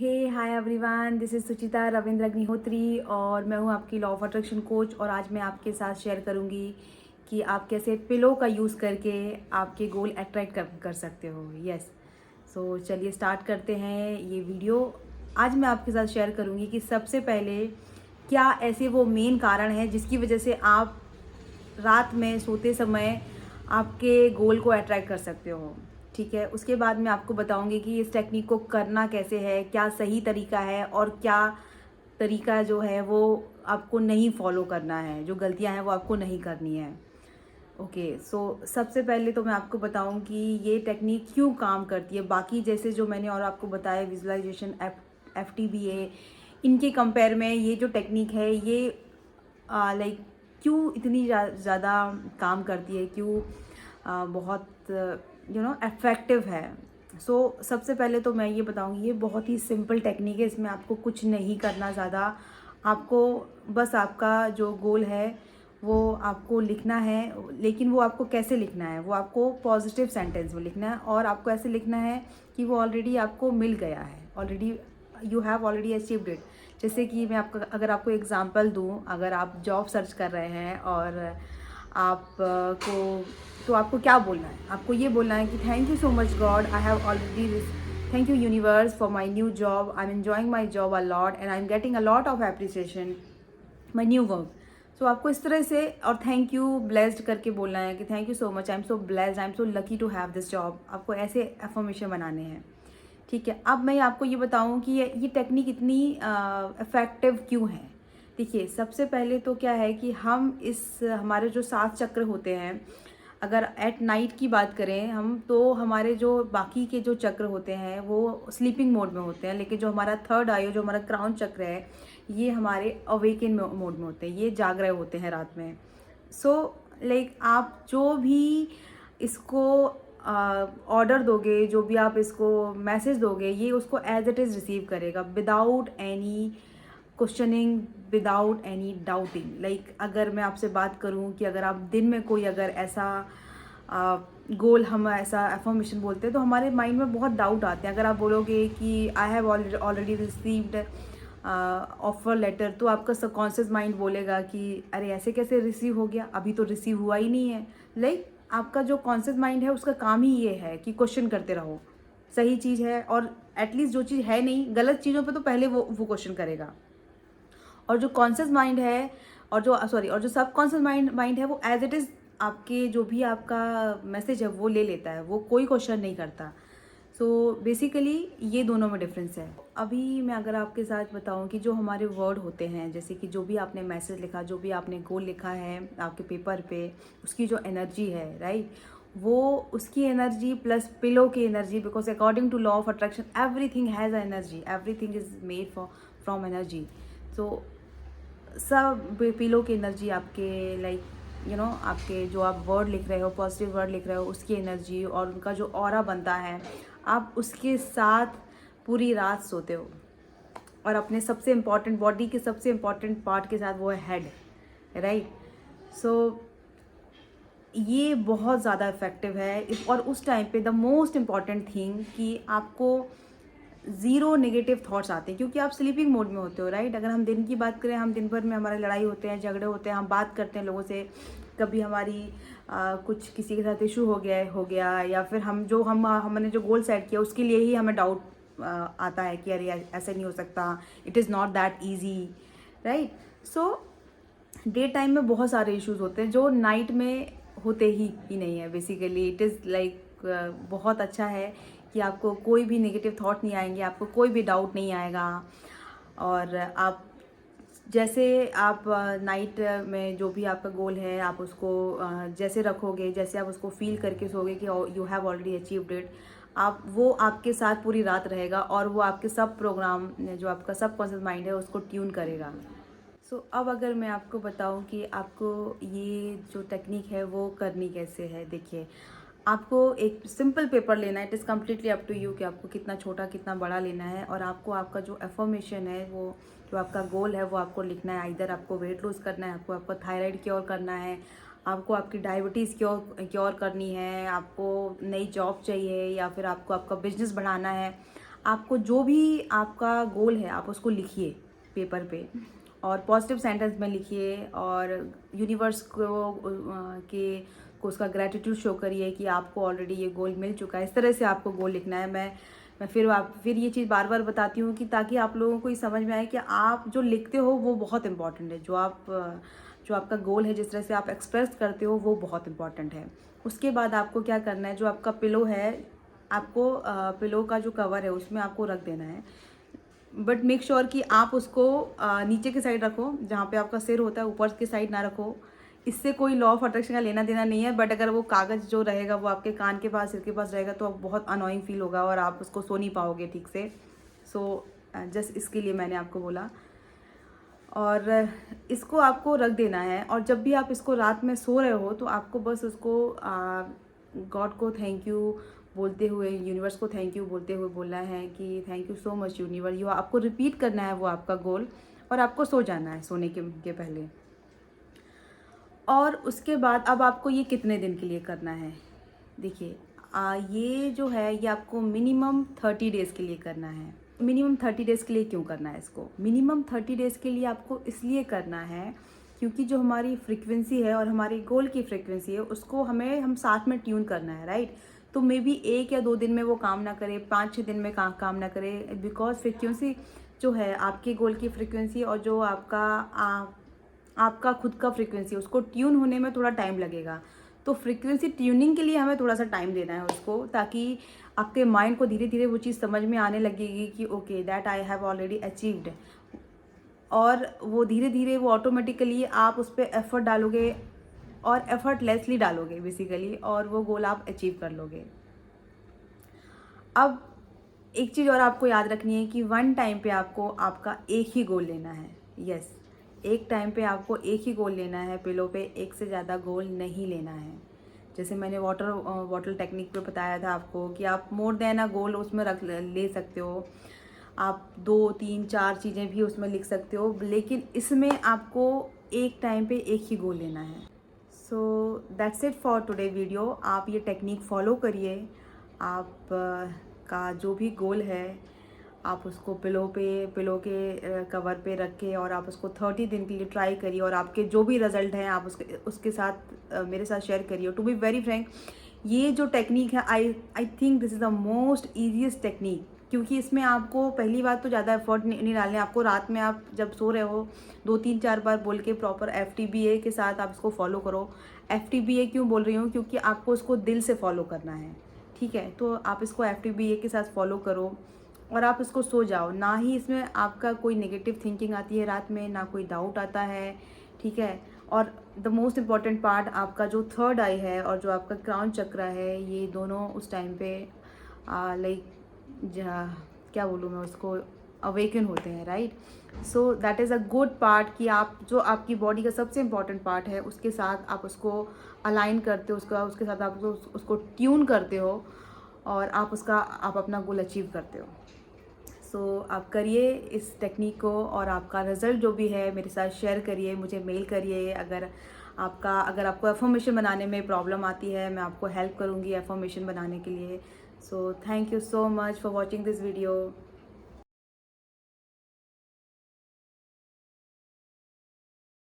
Hey hi everyone, this is Suchita Ravindra Agnihotri और मैं हूँ आपकी लॉ ऑफ अट्रैक्शन कोच। और आज मैं आपके साथ शेयर करूँगी कि आप कैसे पिलो का यूज़ करके आपके गोल अट्रैक्ट कर सकते हो। यस, सो चलिए स्टार्ट करते हैं ये वीडियो। आज मैं आपके साथ शेयर करूँगी कि सबसे पहले क्या ऐसे वो मेन कारण है जिसकी वजह से आप रात में सोते समय आपके गोल को अट्रैक्ट कर सकते हो। ठीक है, उसके बाद मैं आपको बताऊंगी कि इस टेक्निक को करना कैसे है, क्या सही तरीका है और क्या तरीका जो है वो आपको नहीं फॉलो करना है, जो गलतियां हैं वो आपको नहीं करनी है। ओके, सो सबसे पहले तो मैं आपको बताऊं कि ये टेक्निक क्यों काम करती है। बाकी जैसे जो मैंने और आपको बताया विजुअलाइजेशन, FTBA, इनके कंपेयर में ये जो टेक्निक है ये लाइक क्यों इतनी ज़्यादा काम करती है, क्यों बहुत इफ़ेक्टिव है। सबसे पहले तो मैं ये बताऊंगी, ये बहुत ही सिंपल टेक्निक है। इसमें आपको कुछ नहीं करना ज़्यादा, आपको बस आपका जो गोल है वो आपको लिखना है। लेकिन वो आपको कैसे लिखना है, वो आपको पॉजिटिव सेंटेंस में लिखना है और आपको ऐसे लिखना है कि वो ऑलरेडी आपको मिल गया है, already you have already achieved it. जैसे कि मैं आपका अगर आपको एग्जांपल दूं, अगर आप जॉब सर्च कर रहे हैं और आपको तो आपको क्या बोलना है, आपको ये बोलना है कि thank you so much God, I have already, thank you universe for my new job, I am enjoying my job a lot and I am getting a lot of appreciation my new work. So आपको इस तरह से और thank you blessed करके बोलना है कि thank you so much, I am so blessed, I am so lucky to have this job. आपको ऐसे एफर्मेशन बनाने हैं। ठीक है, अब मैं आपको ये बताऊं कि ये टेक्निक इतनी इफ़ेक्टिव क्यों है। देखिए, सबसे पहले तो क्या है कि हम हमारे जो 7 चक्र होते हैं, अगर एट नाइट की बात करें हम, तो हमारे जो बाकी के जो चक्र होते हैं वो स्लीपिंग मोड में होते हैं, लेकिन जो हमारा थर्ड आई, जो हमारा क्राउन चक्र है, ये हमारे अवेकन मोड में होते हैं, ये जाग रहे होते हैं रात में। लाइक आप जो भी इसको ऑर्डर दोगे, जो भी आप इसको मैसेज दोगे, ये उसको एज इट इज़ रिसीव करेगा without any questioning, without any doubting. Like अगर मैं आपसे बात करूं कि अगर आप दिन में कोई अगर ऐसा गोल, हम ऐसा एफर्मेशन बोलते हैं तो हमारे माइंड में बहुत डाउट आते हैं। अगर आप बोलोगे कि I have already received offer letter, तो आपका सबकॉन्शियस माइंड बोलेगा कि अरे ऐसे कैसे रिसीव हो गया, अभी तो रिसीव हुआ ही नहीं है। लाइक आपका जो कॉन्शियस माइंड है उसका काम ही ये है कि क्वेश्चन करते रहो, सही चीज़ है और एटलीस्ट जो चीज़ है नहीं, गलत चीज़ों पे तो पहले वो क्वेश्चन करेगा। और जो कॉन्शियस माइंड है और जो सब कॉन्शियस माइंड है, वो एज इट इज़ आपके जो भी आपका मैसेज है वो ले लेता है, वो कोई क्वेश्चन नहीं करता। बेसिकली ये दोनों में डिफरेंस है। अभी मैं अगर आपके साथ बताऊं कि जो हमारे वर्ड होते हैं, जैसे कि जो भी आपने मैसेज लिखा, जो भी आपने गोल लिखा है आपके पेपर पे, उसकी जो एनर्जी है, राइट, वो उसकी एनर्जी प्लस पिलो की energy, because according to law of attraction everything has energy, everything is made from energy. So सब पिलो की एनर्जी आपके, लाइक आपके जो आप वर्ड लिख रहे हो, पॉजिटिव वर्ड लिख रहे हो, उसकी एनर्जी और उनका जो ऑरा बनता है, आप उसके साथ पूरी रात सोते हो। और अपने सबसे इम्पॉर्टेंट बॉडी के सबसे इम्पॉर्टेंट पार्ट के साथ, वो है हेड, राइट। सो ये बहुत ज़्यादा इफ़ेक्टिव है। और उस टाइम पे द मोस्ट इम्पॉर्टेंट थिंग कि आपको ज़ीरो नेगेटिव थॉट्स आते हैं, क्योंकि आप स्लीपिंग मोड में होते हो, राइट। अगर हम दिन की बात करें, हम दिन भर में हमारे लड़ाई होते हैं, झगड़े होते हैं, हम बात करते हैं लोगों से, कभी हमारी कुछ किसी के साथ इशू हो गया या फिर हमने जो गोल सेट किया उसके लिए ही हमें डाउट आता है कि अरे ऐसा नहीं हो सकता, it is not that easy, right. Day time में बहुत सारे इश्यूज होते हैं जो नाइट में होते ही नहीं है। बेसिकली इट इज़ लाइक बहुत अच्छा है कि आपको कोई भी नेगेटिव थॉट नहीं आएंगे, आपको कोई भी डाउट नहीं आएगा। और आप जैसे आप नाइट में जो भी आपका गोल है, आप उसको जैसे रखोगे, जैसे आप उसको फील करके सोगे कि you have already achieved it, आप वो आपके साथ पूरी रात रहेगा और वो आपके सब प्रोग्राम, जो आपका सब कॉन्शियस माइंड है, उसको ट्यून करेगा। अब अगर मैं आपको बताऊं कि आपको ये जो टेक्निक है वो करनी कैसे है, देखिए, आपको एक सिंपल पेपर लेना है। It is completely up to you कि आपको कितना छोटा कितना बड़ा लेना है। और आपको आपका जो एफर्मेशन है, वो जो आपका गोल है, वो आपको लिखना है। इधर आपको वेट लूज़ करना है, आपको आपका थायराइड क्योर करना है, आपको आपकी डायबिटीज़ क्योर करनी है, आपको नई जॉब चाहिए, या फिर आपको आपका बिजनेस बढ़ाना है, आपको जो भी आपका गोल है आप उसको लिखिए पेपर पे और पॉजिटिव सेंटेंस में लिखिए और यूनिवर्स को उसका ग्रैटिट्यूड शो करिए कि आपको ऑलरेडी ये गोल मिल चुका है। इस तरह से आपको गोल लिखना है। मैं फिर ये चीज़ बार बार बताती हूँ कि ताकि आप लोगों को ये समझ में आए कि आप जो लिखते हो वो बहुत इंपॉर्टेंट है। जो आपका गोल है, जिस तरह से आप एक्सप्रेस करते हो वो बहुत इंपॉर्टेंट है। उसके बाद आपको क्या करना है, जो आपका पिलो है, आपको पिलो का जो कवर है उसमें आपको रख देना है। बट मेक श्योर कि आप उसको नीचे की साइड रखो, जहाँ पे आपका सिर होता है, ऊपर की साइड ना रखो। इससे कोई लॉ ऑफ अट्रैक्शन का लेना देना नहीं है। बट अगर वो कागज़ जो रहेगा वो आपके कान के पास, सिर के पास रहेगा तो बहुत अनोइंग फील होगा और आप उसको सो नहीं पाओगे ठीक से। सो जस्ट इसके लिए मैंने आपको बोला। और इसको आपको रख देना है और जब भी आप इसको रात में सो रहे हो तो आपको बस उसको गॉड को थैंक यू बोलते हुए, यूनिवर्स को थैंक यू बोलते हुए बोलना है कि thank you so much universe. You आपको रिपीट करना है वो आपका गोल और आपको सो जाना है सोने के पहले। और उसके बाद अब आपको ये कितने दिन के लिए करना है, देखिए ये जो है ये आपको मिनिमम 30 डेज़ के लिए करना है। मिनिमम 30 डेज़ के लिए क्यों करना है इसको? मिनिमम 30 डेज़ के लिए आपको इसलिए करना है क्योंकि जो हमारी फ्रीक्वेंसी है और हमारी गोल की फ्रीक्वेंसी है उसको हम साथ में ट्यून करना है, राइट। तो मे बी 1 या 2 दिन में वो काम ना करे, 5-6 दिन में काम ना करे, बिकॉज फ्रीक्वेंसी जो है आपके गोल की फ्रीक्वेंसी और जो आपका खुद का फ्रीक्वेंसी उसको ट्यून होने में थोड़ा टाइम लगेगा। तो फ्रीक्वेंसी ट्यूनिंग के लिए हमें थोड़ा सा टाइम देना है उसको, ताकि आपके माइंड को धीरे धीरे वो चीज़ समझ में आने लगेगी कि okay that I have already achieved. और वो धीरे धीरे वो ऑटोमेटिकली आप उस पर एफर्ट डालोगे और एफर्टलेसली डालोगे बेसिकली, और वो गोल आप अचीव कर लोगे। अब एक चीज़ और आपको याद रखनी है कि वन टाइम पे आपको आपका एक ही गोल लेना है। यस, एक टाइम पे आपको एक ही गोल लेना है, पिलो पे एक से ज़्यादा गोल नहीं लेना है। जैसे मैंने वाटर टेक्निक पे बताया था आपको कि आप मोर देन अ गोल उसमें ले सकते हो। आप 2, 3, 4 चीज़ें भी उसमें लिख सकते हो, लेकिन इसमें आपको एक टाइम पे एक ही गोल लेना है। So that's it for today video. आप ये टेक्निक फॉलो करिए। आप का जो भी गोल है आप उसको पिलो के कवर पे रख के और आप उसको 30 दिन के लिए ट्राई करिए और आपके जो भी रिज़ल्ट हैं आप उसके साथ मेरे साथ शेयर करिए। टू बी वेरी फ्रैंक, ये जो टेक्निक है I think this is the most easiest technique, क्योंकि इसमें आपको पहली बात तो ज़्यादा एफर्ट नहीं डालने। आपको रात में आप जब सो रहे हो 2-3-4 बार बोल के प्रॉपर FTBA के साथ आप इसको फॉलो करो। FTBA क्यों बोल रही हूँ? क्योंकि आपको उसको दिल से फॉलो करना है, ठीक है। तो आप इसको FTBA के साथ फॉलो करो और आप इसको सो जाओ। ना ही इसमें आपका कोई नेगेटिव थिंकिंग आती है रात में, ना कोई डाउट आता है, ठीक है। और द मोस्ट इम्पॉर्टेंट पार्ट, आपका जो थर्ड आई है और जो आपका क्राउन चक्र है, ये दोनों उस टाइम पे लाइक क्या बोलूँ मैं उसको, अवेकन होते हैं, right. So that is a good part कि आप जो आपकी बॉडी का सबसे इम्पॉर्टेंट पार्ट है उसके साथ आप उसको अलाइन करते हो, उसके साथ आप उसको ट्यून करते हो और आप अपना गोल अचीव करते हो। सो आप करिए इस टेक्निक को और आपका रिज़ल्ट जो भी है मेरे साथ शेयर करिए, मुझे मेल करिए। अगर आपको एफर्मेशन बनाने में प्रॉब्लम आती है, मैं आपको हेल्प करूँगी एफर्मेशन बनाने के लिए। So thank you so much for watching this video.